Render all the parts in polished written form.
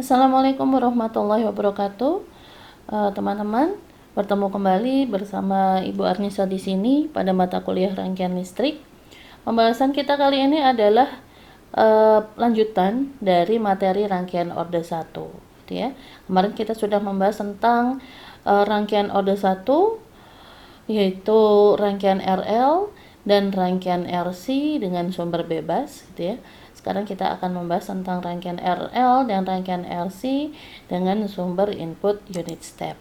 Assalamualaikum warahmatullahi wabarakatuh. Teman-teman, bertemu kembali bersama Ibu Arnisa di sini pada mata kuliah rangkaian listrik. Pembahasan kita kali ini adalah lanjutan dari materi rangkaian orde 1, gitu ya. Kemarin kita sudah membahas tentang rangkaian orde 1, yaitu rangkaian RL dan rangkaian RC dengan sumber bebas, gitu ya. Sekarang kita akan membahas tentang rangkaian RL dan rangkaian RC dengan sumber input unit step.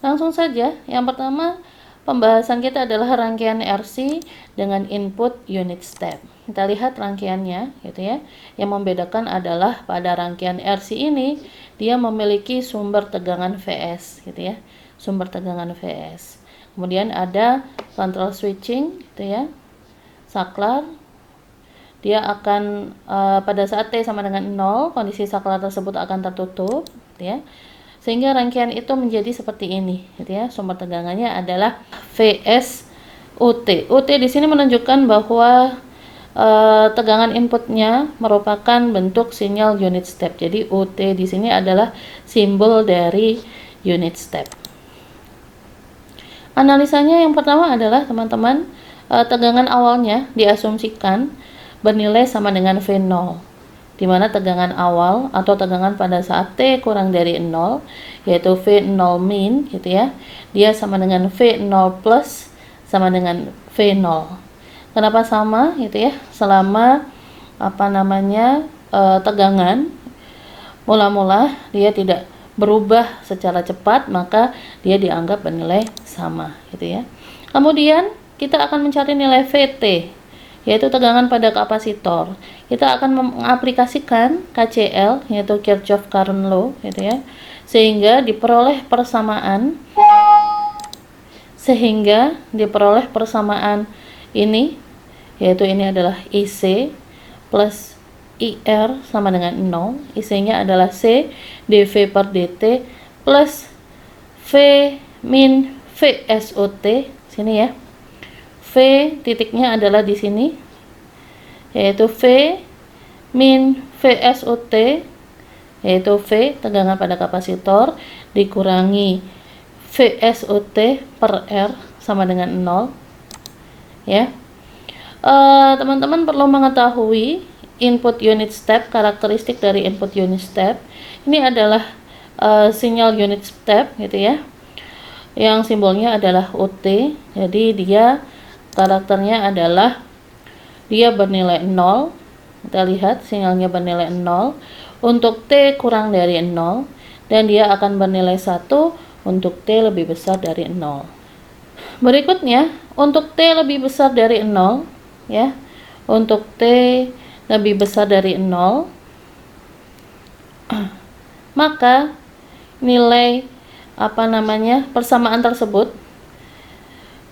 Langsung saja, yang pertama pembahasan kita adalah rangkaian RC dengan input unit step. Kita lihat rangkaiannya, gitu ya. Yang membedakan adalah pada rangkaian RC ini dia memiliki sumber tegangan VS, gitu ya. Sumber tegangan VS. Kemudian ada control switching, gitu ya. Saklar. Dia akan pada saat T sama dengan 0, kondisi saklar tersebut akan tertutup, gitu ya. Sehingga rangkaian itu menjadi seperti ini, gitu ya. Sumber tegangannya adalah VS UT. UT di sini menunjukkan bahwa tegangan inputnya merupakan bentuk sinyal unit step. Jadi UT di sini adalah simbol dari unit step. Analisanya yang pertama adalah teman-teman, tegangan awalnya diasumsikan bernilai sama dengan V0, di mana tegangan awal atau tegangan pada saat T kurang dari 0, yaitu V0 min, gitu ya, dia sama dengan V0 plus sama dengan V0. Kenapa sama, gitu ya? Selama tegangan mula-mula dia tidak berubah secara cepat, maka dia dianggap bernilai sama, gitu ya. Kemudian kita akan mencari nilai VT, yaitu tegangan pada kapasitor. Kita akan mengaplikasikan KCL, yaitu Kirchhoff Current Law, gitu ya, sehingga diperoleh persamaan ini, yaitu ini adalah IC plus IR sama dengan 0. IC-nya adalah C dV per dt plus V min VSOT, sini ya. V titiknya adalah di sini, yaitu V min VSOT, yaitu V tegangan pada kapasitor dikurangi VSOT per R sama dengan 0, ya. Teman-teman perlu mengetahui input unit step, karakteristik dari input unit step. Ini adalah sinyal unit step, gitu ya, yang simbolnya adalah UT. Jadi dia karakternya adalah dia bernilai 0. Kita lihat sinyalnya bernilai 0 untuk T kurang dari 0, dan dia akan bernilai 1 untuk T lebih besar dari 0. Berikutnya, untuk T lebih besar dari 0, ya. Untuk T lebih besar dari 0, maka nilai persamaan tersebut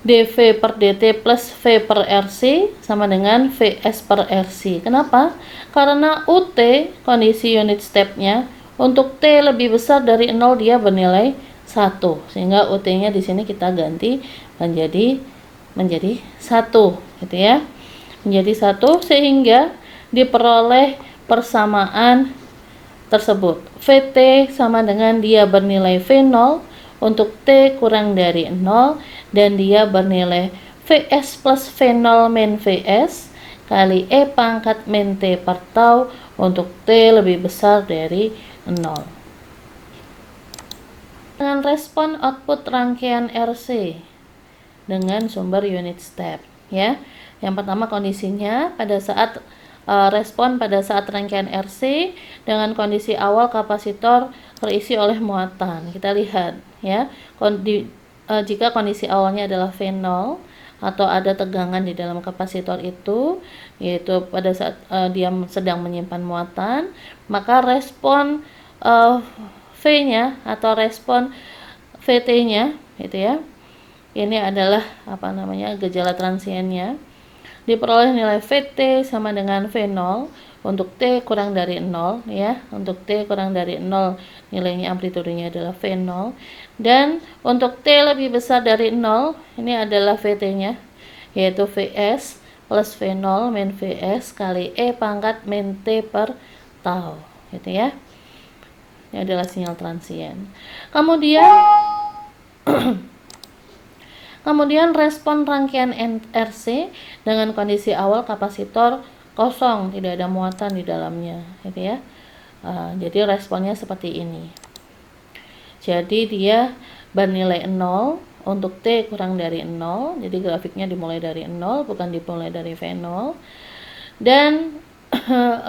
dV per dt plus V per RC sama dengan VS per RC. Kenapa? Karena UT, kondisi unit stepnya, untuk T lebih besar dari 0 dia bernilai 1. Sehingga UT-nya di sini kita ganti menjadi 1, gitu ya. Menjadi 1 sehingga diperoleh persamaan tersebut. VT sama dengan dia bernilai V0 untuk T kurang dari 0, dan dia bernilai VS plus V0 min VS kali E pangkat min T per tau untuk T lebih besar dari 0. Dengan respon output rangkaian RC dengan sumber unit step, ya. Yang pertama kondisinya pada saat respon pada saat rangkaian RC dengan kondisi awal kapasitor terisi oleh muatan. Kita lihat, ya, jika kondisi awalnya adalah V0 atau ada tegangan di dalam kapasitor itu, yaitu pada saat dia sedang menyimpan muatan, maka respon V-nya atau respon VT-nya, gitu ya. Ini adalah gejala transiennya. Diperoleh nilai VT sama dengan V0 untuk T kurang dari 0, ya. Untuk T kurang dari 0 nilainya amplitudenya adalah V0, dan untuk T lebih besar dari 0 ini adalah VT-nya, yaitu VS plus V0 min VS kali E pangkat min T per tau, gitu ya. Ini adalah sinyal transien. Kemudian respon rangkaian RC dengan kondisi awal kapasitor kosong, tidak ada muatan di dalamnya, gitu ya. Jadi responnya seperti ini. Jadi dia bernilai 0 untuk T kurang dari 0. Jadi grafiknya dimulai dari 0, bukan dimulai dari V0. Dan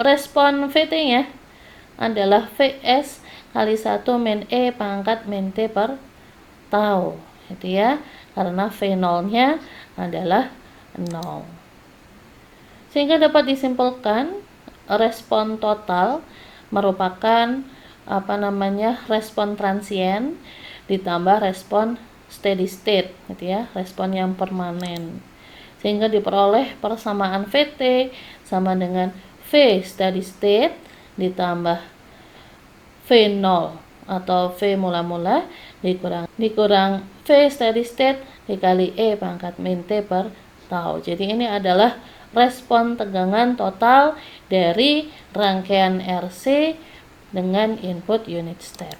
respon VT-nya adalah Vs kali 1 min E pangkat min T per tau, gitu ya, karena V0-nya adalah 0. Sehingga dapat disimpulkan respon total merupakan respon transien ditambah respon steady state, gitu ya, respon yang permanen. Sehingga diperoleh persamaan VT sama dengan V steady state ditambah V0 atau V mula-mula dikurang V steady state dikali E pangkat min T per tau. Jadi ini adalah respon tegangan total dari rangkaian RC dengan input unit step.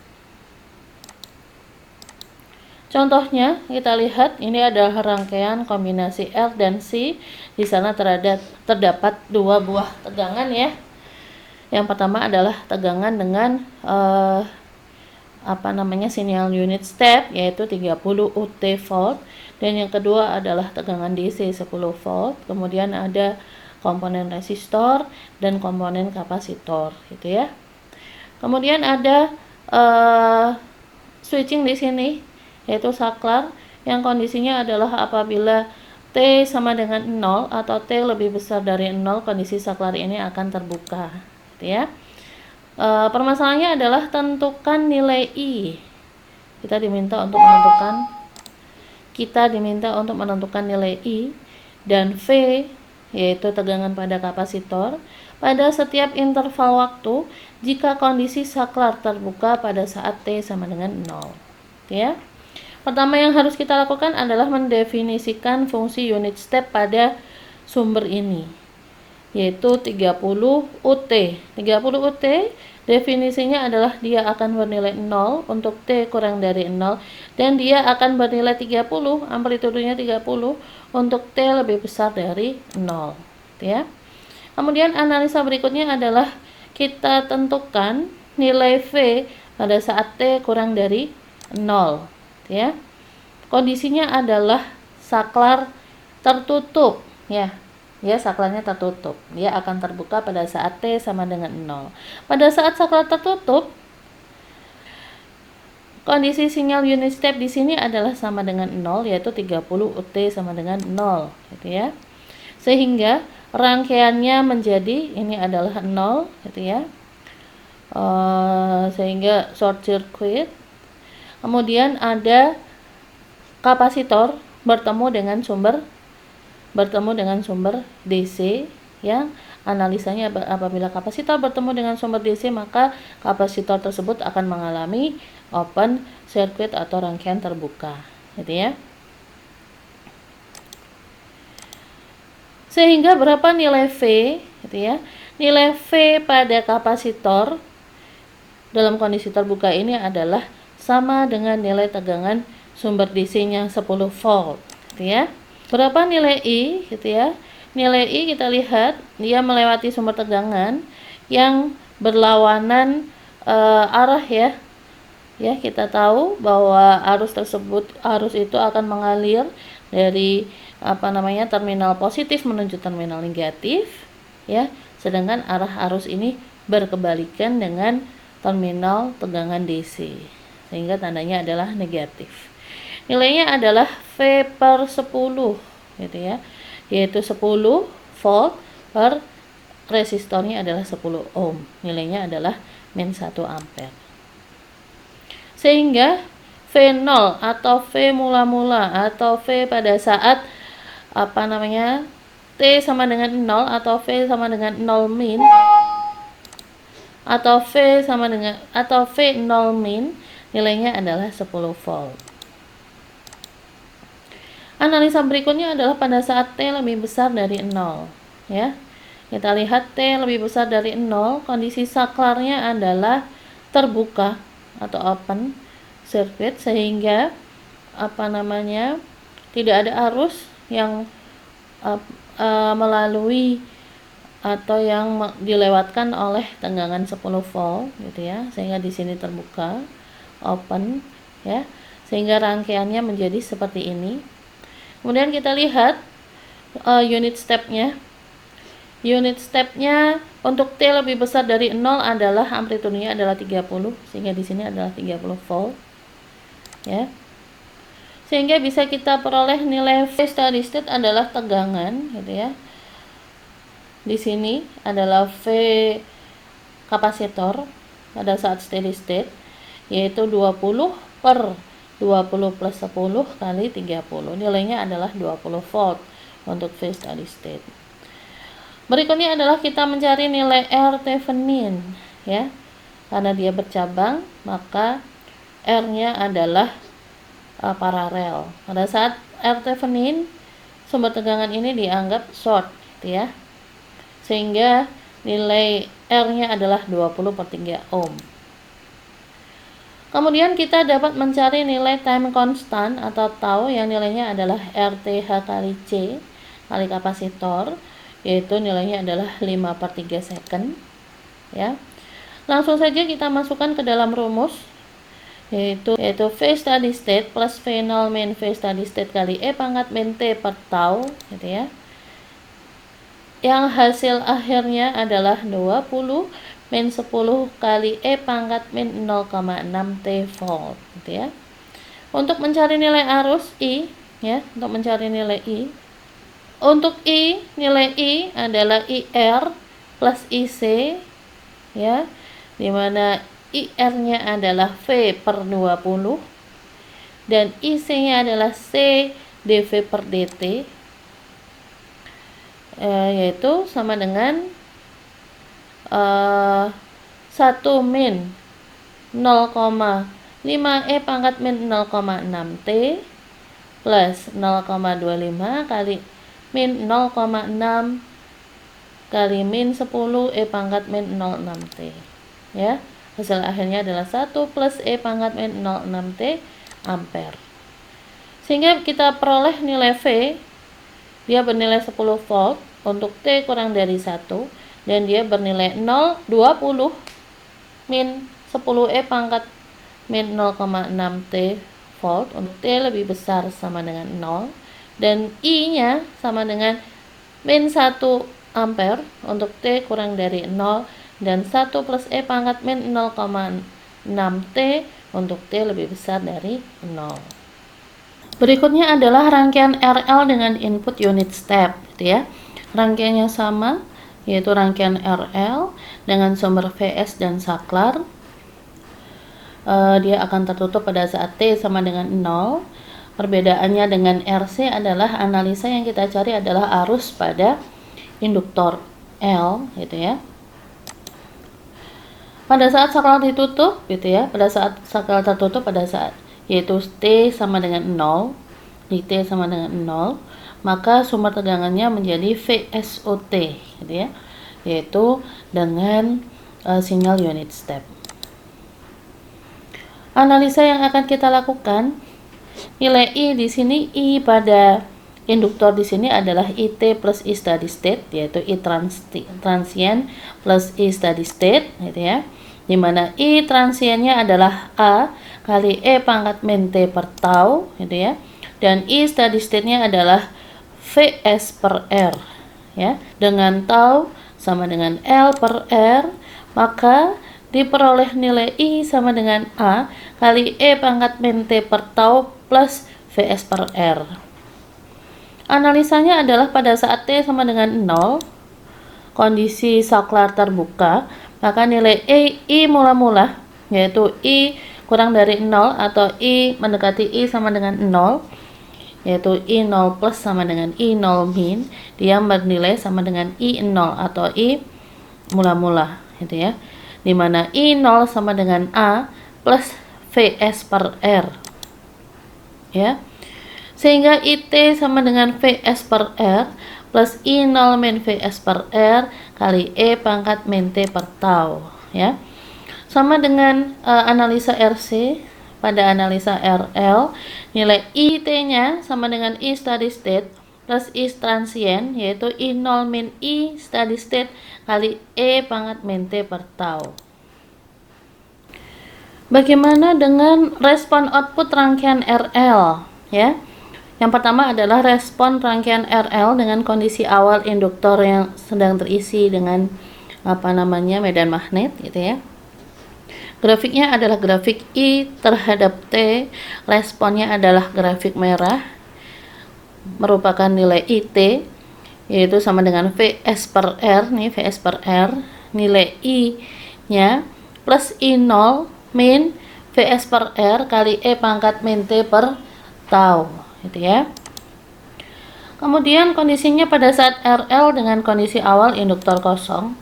Contohnya kita lihat ini adalah rangkaian kombinasi R dan C. Di sana terdapat dua buah tegangan ya. Yang pertama adalah tegangan dengan sinyal unit step yaitu 30 UT volt, dan yang kedua adalah tegangan DC 10 volt. Kemudian ada komponen resistor dan komponen kapasitor, gitu ya. Kemudian ada switching di sini yaitu saklar yang kondisinya adalah apabila T sama dengan 0 atau T lebih besar dari 0, kondisi saklar ini akan terbuka, gitu ya. Permasalahannya adalah tentukan nilai I. Kita diminta untuk menentukan nilai I dan V yaitu tegangan pada kapasitor pada setiap interval waktu jika kondisi saklar terbuka pada saat T sama dengan 0, ya. Pertama yang harus kita lakukan adalah mendefinisikan fungsi unit step pada sumber ini, yaitu 30 UT. 30 UT definisinya adalah dia akan bernilai 0 untuk T kurang dari 0, dan dia akan bernilai 30, amplitudenya 30 untuk T lebih besar dari 0, ya. Kemudian analisa berikutnya adalah kita tentukan nilai V pada saat T kurang dari 0, ya. Kondisinya adalah saklar tertutup, ya. Saklarnya tertutup. Dia akan terbuka pada saat T sama dengan 0. Pada saat saklar tertutup, kondisi sinyal unit step di sini adalah sama dengan 0, yaitu 30 UT sama dengan 0, gitu ya. Sehingga rangkaiannya menjadi ini adalah 0, gitu ya. Sehingga short circuit. Kemudian ada kapasitor bertemu dengan sumber DC, yang analisanya apabila kapasitor bertemu dengan sumber DC, maka kapasitor tersebut akan mengalami open circuit atau rangkaian terbuka, gitu ya. Sehingga berapa nilai V, gitu ya. Nilai V pada kapasitor dalam kondisi terbuka ini adalah sama dengan nilai tegangan sumber DC-nya 10 volt, gitu ya. Berapa nilai I, gitu ya. Nilai I kita lihat dia melewati sumber tegangan yang berlawanan arah, ya. Ya, kita tahu bahwa arus itu akan mengalir dari terminal positif menuju terminal negatif, ya. Sedangkan arah arus ini berkebalikan dengan terminal tegangan DC, sehingga tandanya adalah negatif. Nilainya adalah V per 10, gitu ya, yaitu 10 volt per resistornya adalah 10 ohm. Nilainya adalah min 1 ampere. Sehingga V0 atau V mula-mula atau V pada saat T sama dengan 0 atau V sama dengan 0 min atau V0 min nilainya adalah 10 volt. Analisa berikutnya adalah pada saat T lebih besar dari 0, ya. Kita lihat T lebih besar dari 0, kondisi saklarnya adalah terbuka atau open circuit, sehingga tidak ada arus yang melalui atau yang dilewatkan oleh tegangan 10 volt gitu ya, sehingga di sini terbuka open ya, sehingga rangkaiannya menjadi seperti ini. Kemudian kita lihat unit stepnya. Unit stepnya untuk T lebih besar dari 0 adalah amplitudenya adalah 30, sehingga di sini adalah 30 volt ya. Sehingga bisa kita peroleh nilai V steady state adalah tegangan gitu ya. Di sini adalah V kapasitor pada saat steady state, yaitu 20 per 20 plus 10 kali 30. Nilainya adalah 20 volt untuk V steady state. Berikutnya adalah kita mencari nilai R Thevenin ya. Karena dia bercabang, maka R-nya adalah paralel. Pada saat R Thevenin, sumber tegangan ini dianggap short gitu ya, sehingga nilai R-nya adalah 20 per 3 ohm. Kemudian kita dapat mencari nilai time constant atau tau, yang nilainya adalah RTH kali C kali kapasitor, yaitu nilainya adalah 5 per 3 second ya. Langsung saja kita masukkan ke dalam rumus, yaitu V steady state plus V0 min V steady state kali E pangkat min T per tau gitu ya, yang hasil akhirnya adalah 20 min 10 kali E pangkat min 0,6 T volt gitu ya. Untuk mencari nilai arus I ya, untuk nilai I adalah IR plus IC ya, dimana IR-nya adalah V per 20 dan IC-nya adalah C dV per dt, yaitu sama dengan 1 min 0,5 E pangkat min 0,6 T plus 0,25 kali min 0,6 kali min 10 E pangkat min 0,6 T ya. Hasil akhirnya adalah 1 plus E pangkat min 0,6 T ampere. Sehingga kita peroleh nilai V, dia bernilai 10 volt untuk T kurang dari 1, dan dia bernilai 20 min 10 E pangkat min 0,6 T volt untuk T lebih besar sama dengan 0, dan I-nya sama dengan min 1 ampere untuk T kurang dari 0, dan 1 plus E pangkat min 0,6 T untuk T lebih besar dari 0. Berikutnya adalah rangkaian RL dengan input unit step gitu ya. Rangkaiannya sama, yaitu rangkaian RL dengan sumber VS dan saklar. Dia akan tertutup pada saat T sama dengan 0. Perbedaannya dengan RC adalah analisa yang kita cari adalah arus pada induktor L gitu ya. Pada saat saklar ditutup gitu ya, yaitu T sama dengan 0, di T sama dengan 0, maka sumber tegangannya menjadi VSOT gitu ya, yaitu dengan sinyal unit step. Analisa yang akan kita lakukan, nilai I di sini, I pada induktor di sini adalah IT plus I steady state, yaitu I transient plus I steady state gitu ya, dimana I transiennya adalah A kali E pangkat min T per tau gitu ya, dan I steady state-nya adalah VS per R ya, dengan tau sama dengan L per R, maka diperoleh nilai I sama dengan A kali E pangkat min T per tau plus VS per R. Analisanya adalah pada saat T sama dengan 0, kondisi saklar terbuka, maka nilai I mula-mula, yaitu I kurang dari 0 atau I mendekati I sama dengan 0, yaitu I0 plus sama dengan I0 min, dia bernilai sama dengan I0 atau I mula-mula gitu ya, dimana I0 sama dengan A plus VS per R ya, sehingga IT sama dengan VS per R plus I0 min VS per R kali E pangkat min T per tau ya. Sama dengan analisa RC. Pada analisa RL, nilai IT-nya sama dengan I steady state plus I transient, yaitu I0 min I steady state kali E pangkat min T per tau. Bagaimana dengan respon output rangkaian RL? Ya, yang pertama adalah respon rangkaian RL dengan kondisi awal induktor yang sedang terisi dengan medan magnet, gitu ya. Grafiknya adalah grafik I terhadap T, responnya adalah grafik merah, merupakan nilai IT, yaitu sama dengan Vs per R, nih Vs per R, nilai I-nya plus I0 min Vs per R kali E pangkat min T per tau, gitu ya. Kemudian kondisinya pada saat RL dengan kondisi awal induktor kosong,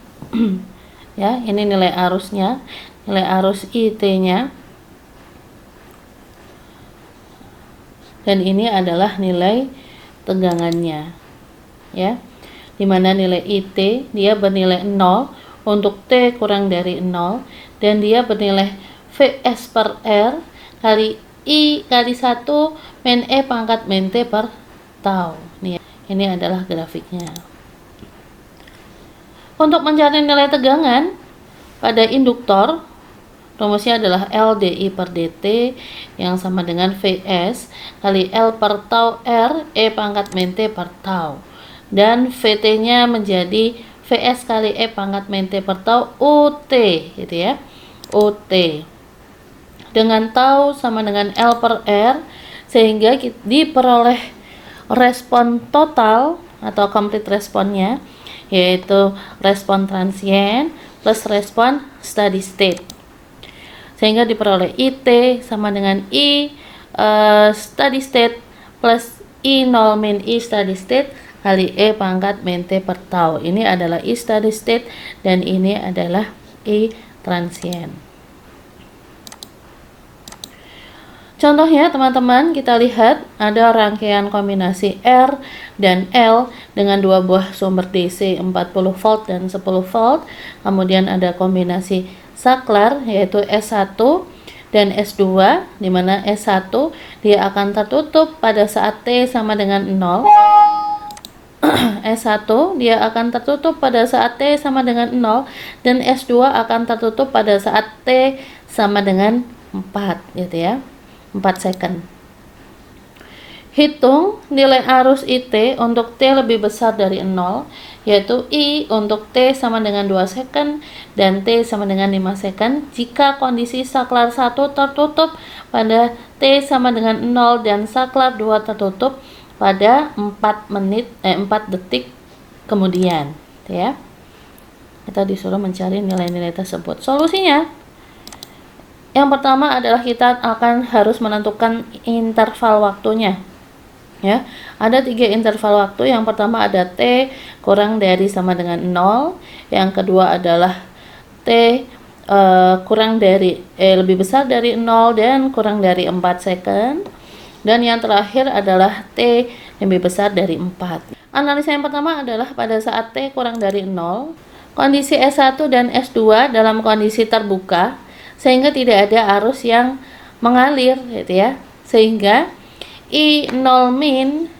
ya, ini nilai arusnya. Nilai arus IT-nya, dan ini adalah nilai tegangannya, ya, dimana nilai IT dia bernilai 0 untuk T kurang dari 0, dan dia bernilai Vs per R kali I kali 1 min E pangkat min T per tau. Nih, ini adalah grafiknya. Untuk mencari nilai tegangan pada induktor, rumusnya adalah L dI per dt yang sama dengan Vs kali L per tau R E pangkat min T per tau, dan Vt nya menjadi Vs kali E pangkat min T per tau UT, gitu ya, UT dengan tau sama dengan L per R, sehingga diperoleh respon total atau complete responnya, yaitu respon transient plus respon steady state, sehingga diperoleh IT sama dengan I steady state plus I0 min I steady state kali E pangkat min T per tau. Ini adalah I steady state dan ini adalah I transient. Contohnya teman-teman, kita lihat ada rangkaian kombinasi R dan L dengan dua buah sumber DC 40 volt dan 10 volt. Kemudian ada kombinasi saklar yaitu S1 dan S2, di mana S1 dia akan tertutup pada saat T sama dengan 0. S1 dia akan tertutup pada saat T sama dengan 0, dan S2 akan tertutup pada saat T sama dengan 4, gitu ya. 4 second. Hitung nilai arus IT untuk T lebih besar dari 0, yaitu I untuk T sama dengan 2 second dan T sama dengan 5 second jika kondisi saklar 1 tertutup pada T sama dengan 0 dan saklar 2 tertutup pada 4 detik kemudian, ya. Kita disuruh mencari nilai-nilai tersebut. Solusinya, yang pertama adalah kita akan harus menentukan interval waktunya, ya. Ada 3 interval waktu. Yang pertama ada T kurang dari sama dengan 0, yang kedua adalah T kurang dari lebih besar dari 0 dan kurang dari 4 second, dan yang terakhir adalah T lebih besar dari 4. Analisa yang pertama adalah pada saat T kurang dari 0, kondisi S1 dan S2 dalam kondisi terbuka sehingga tidak ada arus yang mengalir, gitu ya, sehingga I0 min,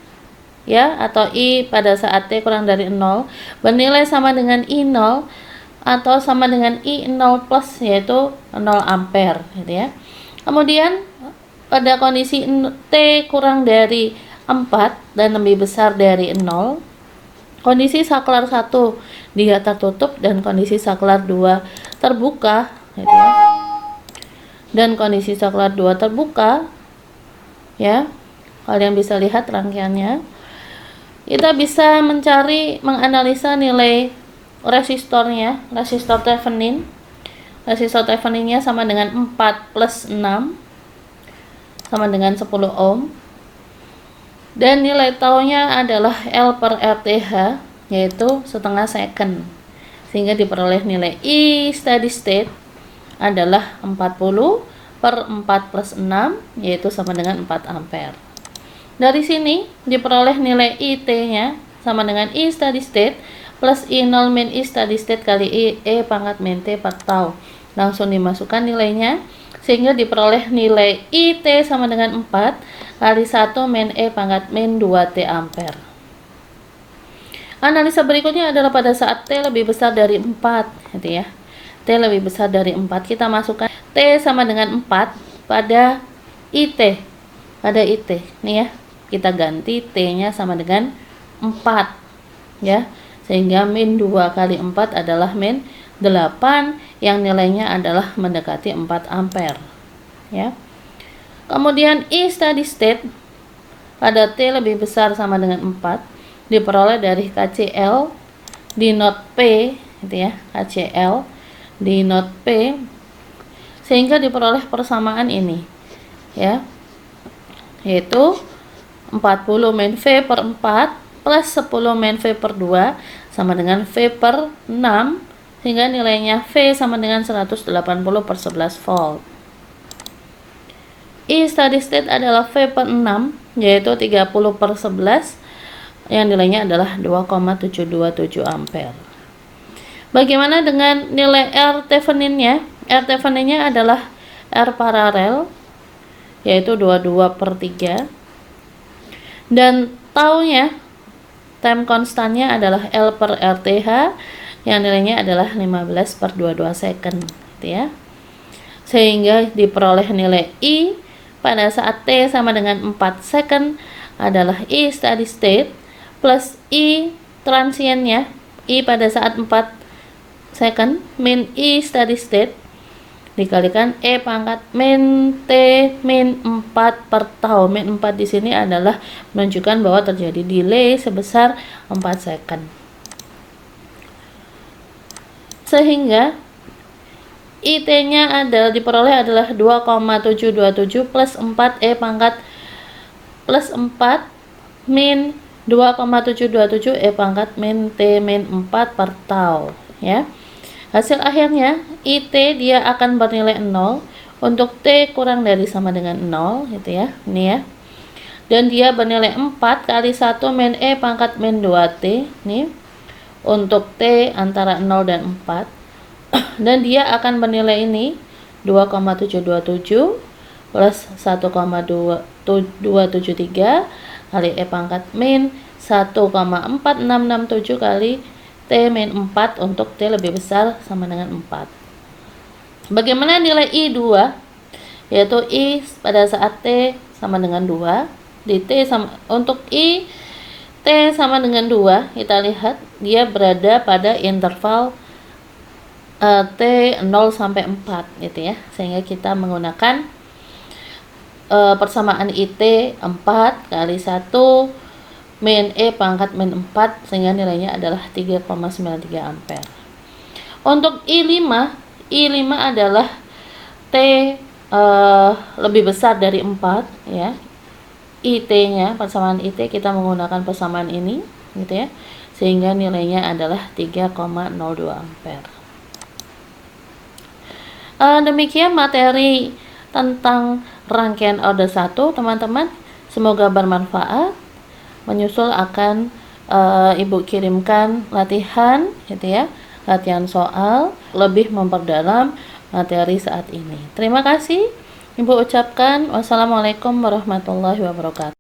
ya, atau I pada saat T kurang dari 0 bernilai sama dengan I0 atau sama dengan I0 plus, yaitu 0 ampere, gitu ya. Kemudian pada kondisi T kurang dari 4 dan lebih besar dari 0, kondisi saklar 1 dia tertutup dan kondisi saklar 2 terbuka, gitu ya. Dan kondisi saklar 2 terbuka, ya, kalian bisa lihat rangkaiannya. Kita bisa menganalisa nilai resistornya, resistor Thevenin. Resistor Theveninnya sama dengan 4 plus 6 sama dengan 10 ohm, dan nilai taunya adalah L per RTH, yaitu setengah second, sehingga diperoleh nilai I steady state adalah 40 per 4 plus 6, yaitu sama dengan 4 ampere. Dari sini diperoleh nilai IT-nya sama dengan I steady state plus I0 min I steady state kali E pangkat min T per tau. langsung dimasukkan nilainya, sehingga diperoleh nilai IT sama dengan 4 kali 1 min E pangkat min 2T ampere. Analisa berikutnya adalah pada saat T lebih besar dari 4, gitu ya. T lebih besar dari 4, kita masukkan T sama dengan 4 pada IT. Pada IT, nih ya. Kita ganti T-nya sama dengan 4, ya. Sehingga min 2 kali 4 adalah min 8 yang nilainya adalah mendekati 4 ampere, ya. Kemudian I steady state pada T lebih besar sama dengan 4 diperoleh dari KCL di not P, gitu ya. KCL di not P, sehingga diperoleh persamaan ini, ya, yaitu 40 min V per 4 plus 10 min V per 2 sama dengan V per 6, sehingga nilainya V sama dengan 180 per 11 volt. I steady state adalah V per 6, yaitu 30 per 11, yang nilainya adalah 2,727 ampere. Bagaimana dengan nilai R Thevenin-nya? R Thevenin-nya adalah R paralel, yaitu 22 per 3. Dan taunya, time konstannya adalah L per RTH, yang nilainya adalah 15 per 22 second, gitu ya. Sehingga diperoleh nilai I pada saat T sama dengan 4 second adalah I steady state plus I transientnya, I pada saat 4 second min I steady state dikalikan E pangkat min T min 4 per tau. Min 4 di sini adalah menunjukkan bahwa terjadi delay sebesar 4 second. Sehingga IT-nya diperoleh adalah 2,727 plus 4 E pangkat plus 4 min 2,727 E pangkat min T min 4 per tau, ya. Hasil akhirnya IT dia akan bernilai 0 untuk T kurang dari sama dengan 0, gitu ya. Ini ya. Dan dia bernilai 4 kali 1 min E pangkat min 2T, nih. Untuk T antara 0 dan 4. Dan dia akan bernilai ini 2,727 plus 1,273 kali E pangkat min 1,4667 kali T min 4 untuk T lebih besar sama dengan 4. Bagaimana nilai I2? Yaitu I pada saat T sama dengan 2. Di T sama, untuk I T sama dengan 2, kita lihat dia berada pada interval T 0 sampai 4, gitu ya. Sehingga kita menggunakan persamaan IT 4 kali 1 min E pangkat min 4, sehingga nilainya adalah 3,93 ampere. Untuk I5 adalah T lebih besar dari 4, ya. IT-nya, persamaan IT kita menggunakan persamaan ini, gitu ya. Sehingga nilainya adalah 3,02 ampere. Demikian materi tentang rangkaian order 1, teman-teman. Semoga bermanfaat. Menyusul akan Ibu kirimkan latihan, gitu ya. Latihan soal lebih memperdalam materi saat ini. Terima kasih. Ibu ucapkan wassalamualaikum warahmatullahi wabarakatuh.